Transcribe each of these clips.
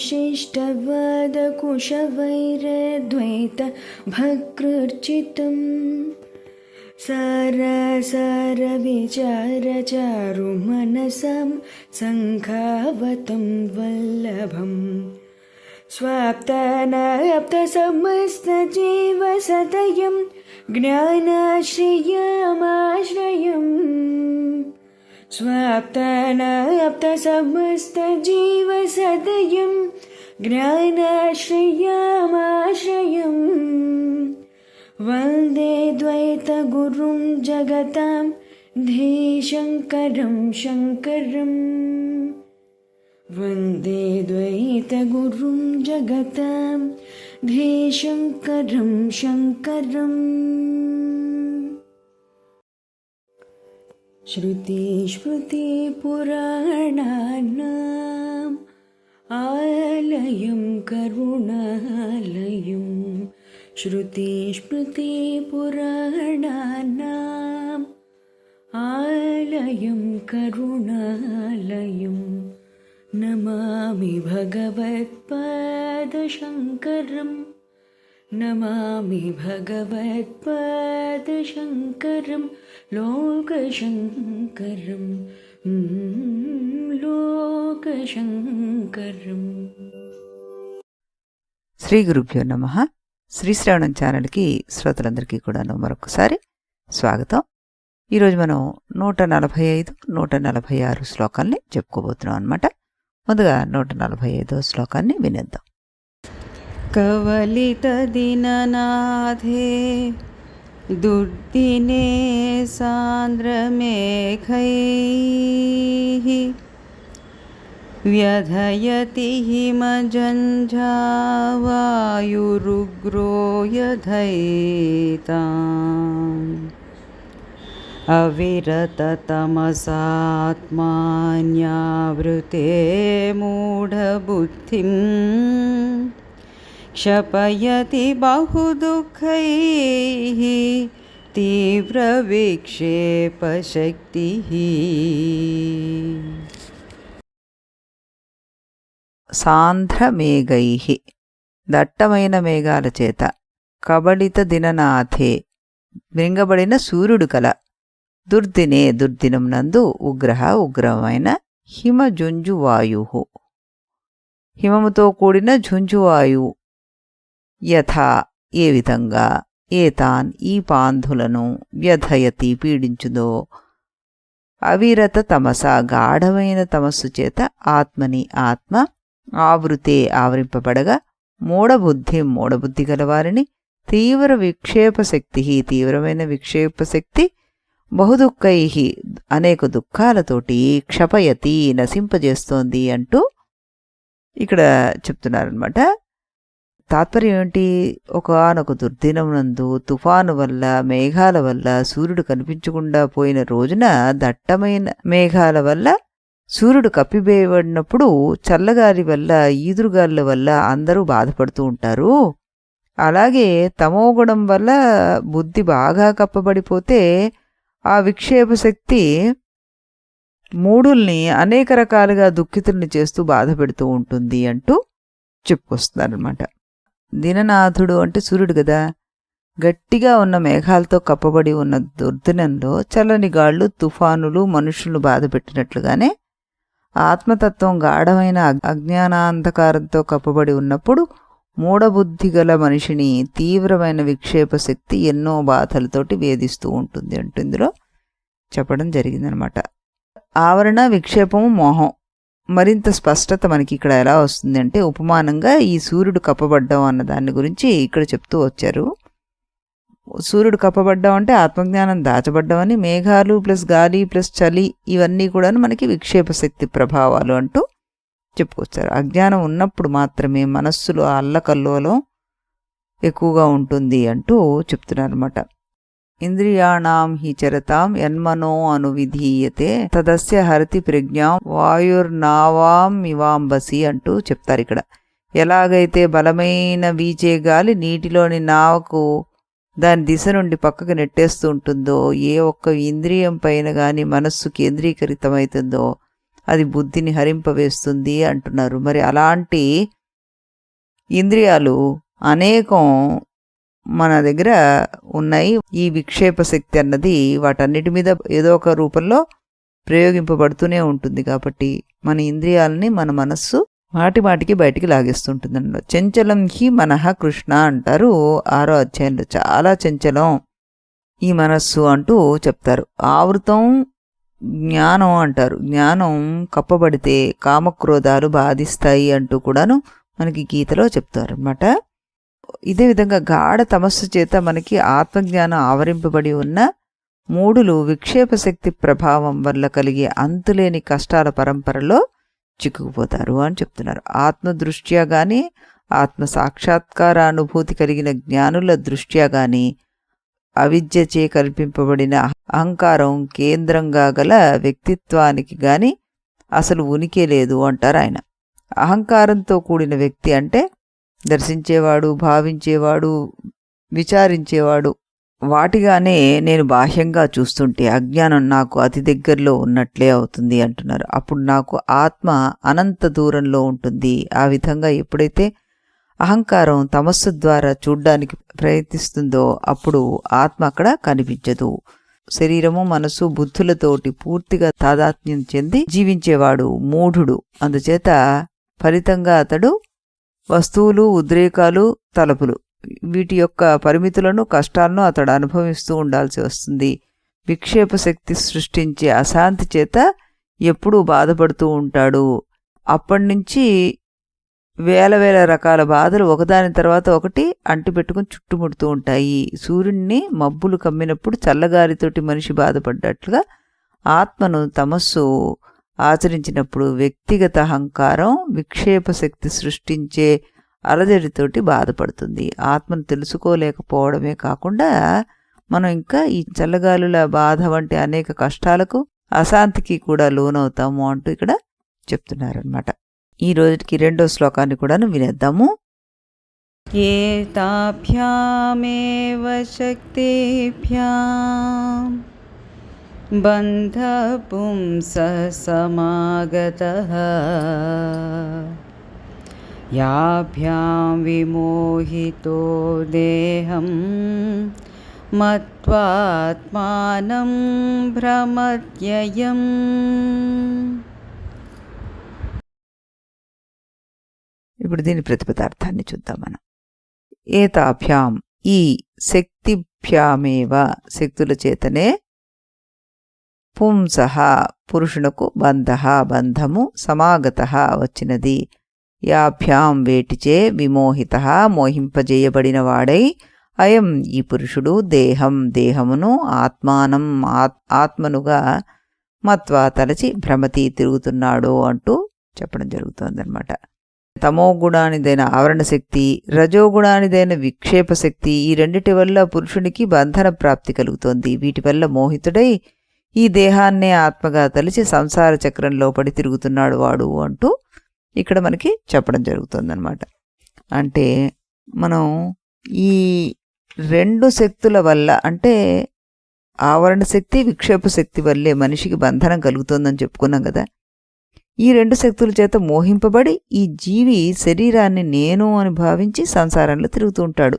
विशिष्टवादकुशवैरद्वैतभकृर्चितं सारसारविचारचारुमनसां सङ्खावतं वल्लभम् स्वाप्तानाप्तसमस्तजीवसदयं ज्ञानाश्रयमाश्रयम् स्वाप्तानाप्तसमस्तजीवसदयं ज्ञानाश्रयमाश्रयम् वन्दे द्वैतगुरुं जगतां धीशङ्करं शङ्करम् वन्दे द्वैतगुरुं जगतां धीशङ्करं शङ्करम्। श्रुतिस्मृतिपुराणानाम् आलयं करुणालयं श्रुतिस्मृतिपुराणानाम् आलयं करुणालयं नमामि भगवत्पादशङ्करं नमामि भगवत्पादशङ्करं लोकशङ्करं लोकशङ्करम्। శ్రీ గురుభ్యో నమః. శ్రీశ్రవణం ఛానల్కి శ్రోతలందరికీ కూడా మరొకసారి స్వాగతం. ఈరోజు మనం 145, 146 శ్లోకాల్ని చెప్పుకోబోతున్నాం అన్నమాట. ముందుగా 145వ శ్లోకాన్ని వినేద్దాం. కవలిత దిననాథే దుర్దినే సాంద్రమేఘైః వ్యధయతి హిమజంఝావాయురుగ్రో యధైతాం అవిరతతమసాత్మాన్యావృతే మూఢబుద్ధిం क्षपयति बहुदुःखैः तीव्रविक्षेपशक्तिः। సాంధ్రమేఘైః దట్టమైన మేఘాల చేత, కబళిత దిననాథే మృంగబడిన సూర్యుడు కల, దుర్దినే దుర్దినం నందు ఉగ్రహ ఉగ్రమైన హిమజుంజువాయు హిమముతో కూడిన జుంజువాయు యథా ఏ విధంగా ఏతాన్ ఈ పాంధులను వ్యధయతి పీడించుదో అవిరత తమస గాఢమైన తమస్సు చేత ఆత్మని ఆత్మ ఆవృతే ఆవరింపబడగా మూఢబుద్ధి గలవారిని తీవ్ర విక్షేపశక్తి తీవ్రమైన విక్షేపశక్తి బహుదుఃఖై అనేక దుఃఖాలతోటి క్షపయతి నశింపజేస్తోంది అంటూ ఇక్కడ చెప్తున్నారనమాట. తాత్పర్యం ఏంటి? ఒకనొక దుర్దినం నందు తుఫాను వల్ల, మేఘాల వల్ల సూర్యుడు కనిపించకుండా పోయిన రోజున దట్టమైన మేఘాల వల్ల సూర్యుడు కప్పివేయబడినప్పుడు చల్లగాలి వల్ల, ఈదురుగాలుల వల్ల అందరూ బాధపడుతూ ఉంటారు. అలాగే తమోగుణం వల్ల బుద్ధి బాగా కప్పబడిపోతే ఆ విక్షేపశక్తి మూఢుల్ని అనేక రకాలుగా దుఃఖితుల్ని చేస్తూ బాధ పెడుతూ ఉంటుంది అంటూ చెప్పుకొస్తున్నారనమాట. దిననాథుడు అంటే సూర్యుడు కదా. గట్టిగా ఉన్న మేఘాలతో కప్పబడి ఉన్న దుర్దినంలో చల్లని గాళ్ళు, తుఫానులు మనుషులను బాధ పెట్టినట్లుగానే ఆత్మతత్వం గాఢమైన అజ్ఞానాంధకారంతో కప్పబడి ఉన్నప్పుడు మూఢబుద్ధి గల మనిషిని తీవ్రమైన విక్షేపశక్తి ఎన్నో బాధలతోటి వేధిస్తూ ఉంటుంది అంటూ ఇందులో చెప్పడం జరిగిందనమాట. ఆవరణ, విక్షేపము, మోహం మరింత స్పష్టత మనకి ఇక్కడ ఎలా వస్తుంది అంటే ఉపమానంగా ఈ సూర్యుడు కప్పబడ్డం అన్న దాని గురించి ఇక్కడ చెప్తూ వచ్చారు. సూర్యుడు కప్పబడ్డం అంటే ఆత్మజ్ఞానం దాచబడ్డం అని, మేఘాలు ప్లస్ గాలి ప్లస్ చలి ఇవన్నీ కూడా మనకి విక్షేపశక్తి ప్రభావాలు అంటూ చెప్పుకొచ్చారు. అజ్ఞానం ఉన్నప్పుడు మాత్రమే మనస్సులో అల్లకల్లోలం ఎక్కువగా ఉంటుంది అంటూ చెప్తున్నారన్నమాట. ఇంద్రియాణం హి చరతాం యన్మనో అనువిధీయతే తదస్య హరతి ప్రజ్ఞాం వాయుర్నావాం ఇవాంబసి అంటూ చెప్తారు ఇక్కడ. ఎలాగైతే బలమైన వీచే గాలి నీటిలోని నావకు దాని దిశ నుండి పక్కకు నెట్టేస్తూ ఉంటుందో, ఏ ఒక్క ఇంద్రియం పైన కానీ మనస్సు కేంద్రీకరితమవుతుందో అది బుద్ధిని హరింపవేస్తుంది అంటున్నారు. మరి అలాంటి ఇంద్రియాలు అనేకం మన దగ్గర ఉన్నాయి. ఈ విక్షేప శక్తి అన్నది వాటన్నిటి మీద ఏదో ఒక రూపంలో ప్రయోగింపబడుతూనే ఉంటుంది. కాబట్టి మన ఇంద్రియాలని మన మనస్సు మాటిమాటికి బయటికి లాగేస్తుంటుంది అన్నమాట. చంచలం హి మనః కృష్ణ అంటారు 6వ అధ్యాయంలో. చాలా చంచలం ఈ మనస్సు అంటూ చెప్తారు. ఆవృతం జ్ఞానం అంటారు. జ్ఞానం కప్పబడితే కామక్రోధాలు బాధిస్తాయి అంటూ కూడాను మనకి గీతలో చెప్తారు అన్నమాట. ఇదే విధంగా గాఢ తమస్సు చేత మనకి ఆత్మజ్ఞానం ఆవరింపబడి ఉన్న మూడులు విక్షేప శక్తి ప్రభావం వల్ల కలిగే అంతులేని కష్టాల పరంపరలో చిక్కుకుపోతారు అని చెప్తున్నారు. ఆత్మదృష్ట్యా కానీ ఆత్మ సాక్షాత్కార అనుభూతి కలిగిన జ్ఞానుల దృష్ట్యా కానీ అవిద్యచే కల్పింపబడిన అహంకారం కేంద్రంగా గల వ్యక్తిత్వానికి గాని అసలు ఉనికి లేదు అంటారు ఆయన. అహంకారంతో కూడిన వ్యక్తి అంటే దర్శించేవాడు, భావించేవాడు, విచారించేవాడు. వాటిగానే నేను బాహ్యంగా చూస్తుంటే అజ్ఞానం నాకు అతి దగ్గరలో ఉన్నట్లే అవుతుంది అంటున్నారు. అప్పుడు నాకు ఆత్మ అనంత దూరంలో ఉంటుంది. ఆ విధంగా ఎప్పుడైతే అహంకారం తమస్సు ద్వారా చూడ్డానికి ప్రయత్నిస్తుందో అప్పుడు ఆత్మ అక్కడ కనిపించదు. శరీరము, మనసు, బుద్ధులతోటి పూర్తిగా తాదాత్మ్యం చెంది జీవించేవాడు మూఢుడు. అందుచేత ఫలితంగా అతడు వస్తువులు, ఉద్రేకాలు, తలపులు వీటి యొక్క పరిమితులను, కష్టాలను అతడు అనుభవిస్తూ ఉండాల్సి వస్తుంది. విక్షేప శక్తి సృష్టించే అశాంతి చేత ఎప్పుడూ బాధపడుతూ ఉంటాడు. అప్పటి నుంచి వేల వేల రకాల బాధలు ఒకదాని తర్వాత ఒకటి అంటిపెట్టుకుని చుట్టుముడుతూ ఉంటాయి. సూర్యుడిని మబ్బులు కమ్మినప్పుడు చల్లగాలితోటి మనిషి బాధపడ్డట్లుగా ఆత్మను తమస్సు ఆచరించినప్పుడు వ్యక్తిగత అహంకారం విక్షేప శక్తి సృష్టించే అలజడితోటి బాధపడుతుంది. ఆత్మను తెలుసుకోలేకపోవడమే కాకుండా మనం ఇంకా ఈ చల్లగాలుల బాధ వంటి అనేక కష్టాలకు, అశాంతికి కూడా లోనవుతాము అంటూ ఇక్కడ చెప్తున్నారనమాట. ఈ రోజుకి 2వ శ్లోకాన్ని కూడాను వినేద్దాము. ఏతాభ్యామేవ శక్తిభ్యాం బంధపుంసః సమాగతః యాభ్యాం విమోహితో దేహం మత్వాత్మానం భ్రమత్యయం. ఇప్పుడు దీని ప్రతిపదార్థాన్ని చూద్దాం మనం. ఏతాభ్యాం ఈ శక్తిభ్యామేవ శక్తుల చేతనే పుంసః పురుషునకు బంధః బంధము సమాగతః వచ్చినది. యాభ్యాం వేటిచే విమోహితః మోహింపజేయబడినవాడై అయం ఈ పురుషుడు దేహం దేహమును ఆత్మానం ఆత్మనుగా మత్వా తలచి భ్రమతి తిరుగుతున్నాడు అంటూ చెప్పడం జరుగుతోందనమాట. తమోగుణానిదైన ఆవరణ శక్తి, రజోగుణానిదైన విక్షేప శక్తి ఈ రెండిటి వల్ల పురుషునికి బంధన ప్రాప్తి కలుగుతోంది. వీటి వల్ల మోహితుడై ఈ దేహాన్నే ఆత్మగా తలిచి సంసార చక్రంలో పడి తిరుగుతున్నాడు వాడు అంటూ ఇక్కడ మనకి చెప్పడం జరుగుతుందన్నమాట. అంటే మనం ఈ 2 శక్తుల వల్ల అంటే ఆవరణ శక్తి, విక్షేప శక్తి వల్లే మనిషికి బంధనం కలుగుతుందని చెప్పుకున్నాం కదా. ఈ 2 శక్తుల చేత మోహింపబడి ఈ జీవి శరీరాన్ని నేను అని భావించి సంసారంలో తిరుగుతూ ఉంటాడు.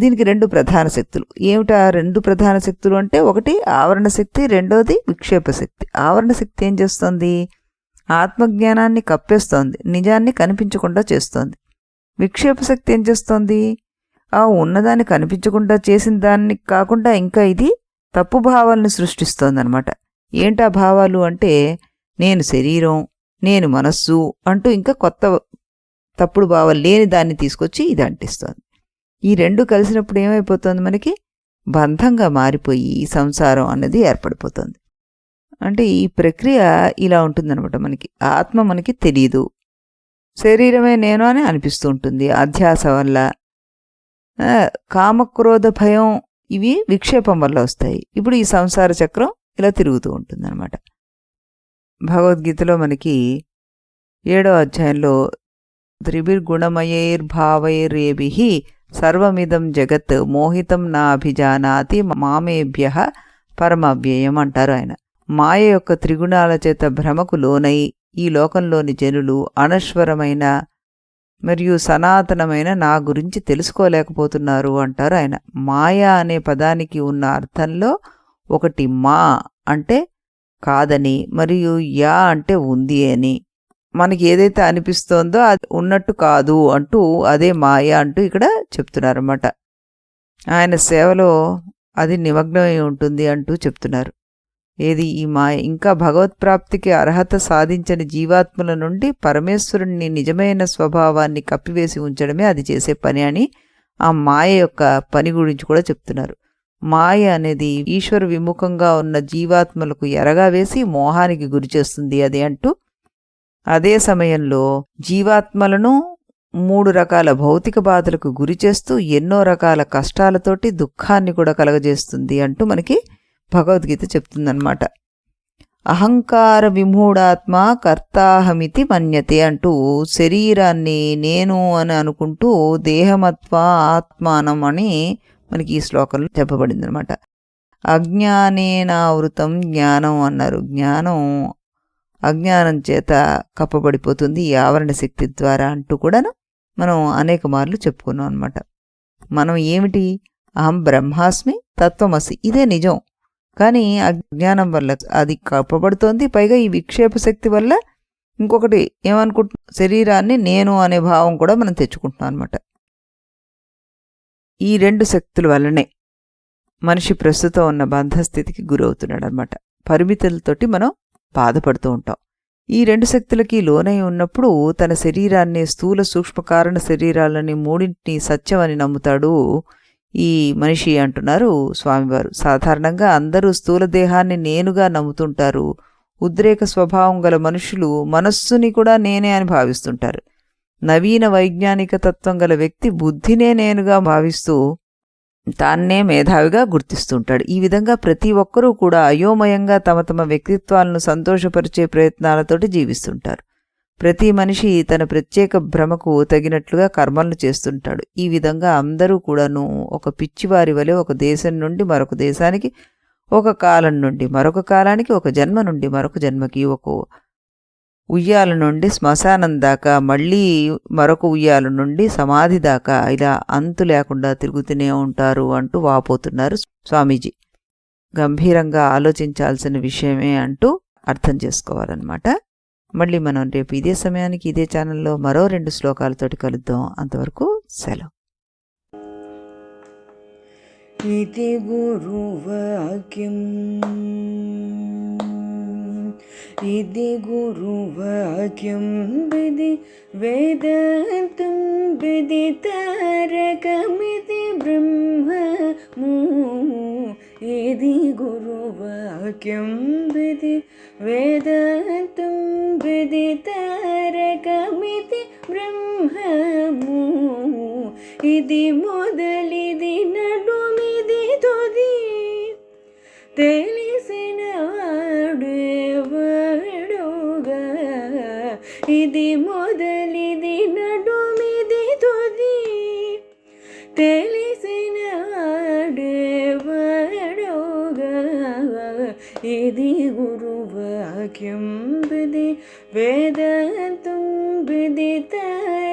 దీనికి 2 ప్రధాన శక్తులు. ఏమిటా 2 ప్రధాన శక్తులు అంటే ఒకటి ఆవరణ శక్తి, రెండోది విక్షేప శక్తి. ఆవరణ శక్తి ఏం చేస్తోంది? ఆత్మజ్ఞానాన్ని కప్పేస్తోంది, నిజాన్ని కనిపించకుండా చేస్తోంది. విక్షేప శక్తి ఏం చేస్తోంది? ఆ ఉన్నదాన్ని కనిపించకుండా చేసిన దాన్ని కాకుండా ఇంకా ఇది తప్పు భావాలను సృష్టిస్తోంది అనమాట. ఏంటా భావాలు అంటే నేను శరీరం, నేను మనస్సు అంటూ ఇంకా కొత్త తప్పుడు భావాలు లేని దాన్ని తీసుకొచ్చి ఇది అంటిస్తోంది. ఈ 2 కలిసినప్పుడు ఏమైపోతుంది? మనకి బంధంగా మారిపోయి ఈ సంసారం అన్నది ఏర్పడిపోతుంది. అంటే ఈ ప్రక్రియ ఇలా ఉంటుందన్నమాట. మనకి ఆత్మ మనకి తెలియదు, శరీరమే నేను అని అనిపిస్తూ ఉంటుంది అధ్యాస వల్ల. కామక్రోధ భయం ఇవి విక్షేపం వల్ల వస్తాయి. ఇప్పుడు ఈ సంసార చక్రం ఇలా తిరుగుతూ ఉంటుందన్నమాట. భగవద్గీతలో మనకి 7వ అధ్యాయంలో త్రిభిర్గుణమయైర్భావైరేభిః సర్వమిదం జగత్ మోహితం నా అభిజానాతి మామేభ్యః పరమవ్యయం అంటారు ఆయన. మాయ యొక్క త్రిగుణాల చేత భ్రమకు లోనై ఈ లోకంలోని జనులు అనశ్వరమైన మరియు సనాతనమైన నా గురించి తెలుసుకోలేకపోతున్నారు అంటారు ఆయన. మాయ అనే పదానికి ఉన్న అర్థంలో ఒకటి మా అంటే కాదని, మరియు యా అంటే ఉంది అని. మనకి ఏదైతే అనిపిస్తోందో అది ఉన్నట్టు కాదు అంటూ అదే మాయ అంటూ ఇక్కడ చెప్తున్నారన్నమాట. ఆయన సేవలో అది నిమగ్నమై ఉంటుంది అంటూ చెప్తున్నారు. ఏది ఈ మాయ? ఇంకా భగవత్ప్రాప్తికి అర్హత సాధించని జీవాత్మల నుండి పరమేశ్వరుని నిజమైన స్వభావాన్ని కప్పివేసి ఉంచడమే అది చేసే పని అని ఆ మాయ యొక్క పని గురించి కూడా చెప్తున్నారు. మాయ అనేది ఈశ్వర విముఖంగా ఉన్న జీవాత్మలకు ఎరగా వేసి మోహానికి గురి చేస్తుంది అది అంటూ, అదే సమయంలో జీవాత్మలను 3 రకాల భౌతిక బాధలకు గురి చేస్తూ ఎన్నో రకాల కష్టాలతోటి దుఃఖాన్ని కూడా కలగజేస్తుంది అంటూ మనకి భగవద్గీత చెప్తుందన్నమాట. అహంకార విమూఢాత్మ కర్తాహమితి మన్యతే అంటూ శరీరాన్ని నేను అని అనుకుంటూ దేహమత్వ ఆత్మానం అని మనకి ఈ శ్లోకంలో చెప్పబడింది అనమాట. అజ్ఞానేనావృతం జ్ఞానం అన్నారు. జ్ఞానం అజ్ఞానం చేత కప్పబడిపోతుంది ఈ ఆవరణ శక్తి ద్వారా అంటూ కూడాను మనం అనేక మార్లు చెప్పుకున్నాం అనమాట. మనం ఏమిటి? అహం బ్రహ్మాస్మి తత్వమసి, ఇదే నిజం. కానీ అజ్ఞానం వల్ల అది కప్పబడుతోంది. పైగా ఈ విక్షేప శక్తి వల్ల ఇంకొకటి ఏమనుకుంటున్నాం, శరీరాన్ని నేను అనే భావం కూడా మనం తెచ్చుకుంటున్నాం అనమాట. ఈ 2 శక్తుల వల్లనే మనిషి ప్రస్తుతం ఉన్న బంధస్థితికి గురవుతున్నాడు అనమాట. పరిమితులతోటి మనం బాధపడుతూ ఉంటాం. ఈ 2 శక్తులకి లోనై ఉన్నప్పుడు తన శరీరాన్ని స్థూల సూక్ష్మ కారణ శరీరాలని 3ని సత్యం అని నమ్ముతాడు ఈ మనిషి అంటున్నారు స్వామివారు. సాధారణంగా అందరూ స్థూల దేహాన్ని నేనుగా నమ్ముతుంటారు. ఉద్రేక స్వభావం గల మనుషులు మనస్సుని కూడా నేనే అని భావిస్తుంటారు. నవీన వైజ్ఞానిక తత్వం గల వ్యక్తి బుద్ధినే నేనుగా భావిస్తూ తాన్నే మేధావిగా గుర్తిస్తుంటాడు. ఈ విధంగా ప్రతి ఒక్కరూ కూడా అయోమయంగా తమ తమ వ్యక్తిత్వాలను సంతోషపరిచే ప్రయత్నాలతోటి జీవిస్తుంటారు. ప్రతి మనిషి తన ప్రత్యేక భ్రమకు తగినట్లుగా కర్మలను చేస్తుంటాడు. ఈ విధంగా అందరూ కూడాను ఒక పిచ్చివారి వలె ఒక దేశం నుండి మరొక దేశానికి, ఒక కాలం నుండి మరొక కాలానికి, ఒక జన్మ నుండి మరొక జన్మకి, ఒక ఉయ్యాల నుండి శ్మశానం దాకా, మళ్ళీ మరొక ఉయ్యాల నుండి సమాధి దాకా ఇలా అంతు లేకుండా తిరుగుతూనే ఉంటారు అంటూ వాపోతున్నారు స్వామీజీ. గంభీరంగా ఆలోచించాల్సిన విషయమే అంటూ అర్థం చేసుకోవాలన్నమాట. మళ్ళీ మనం రేపు ఇదే సమయానికి ఇదే ఛానల్లో మరో 2 శ్లోకాలతోటి కలుద్దాం. అంతవరకు సెలవు. इति गुरुवाक्यम् इति गुरुवाक्यं विधि वेदान्तं विदितारकमिति ब्रह्ममु इति गुरुवाक्यं विधि वेदान्तं विदितारकमिति ब्रह्ममु इति मोदलिदि नडुमिदि तुदि తెలిసిన వాడేవాడుగా ఇది మొదలిది నడుమిది తుది తెలిసిన వాడేవాడుగా ఇది గురువాక్యం విధి వేదాంతం విదితారకమితి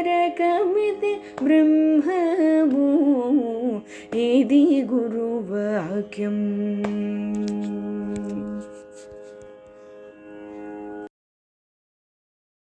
బ్రహ్మము ఇది గురువాక్యం.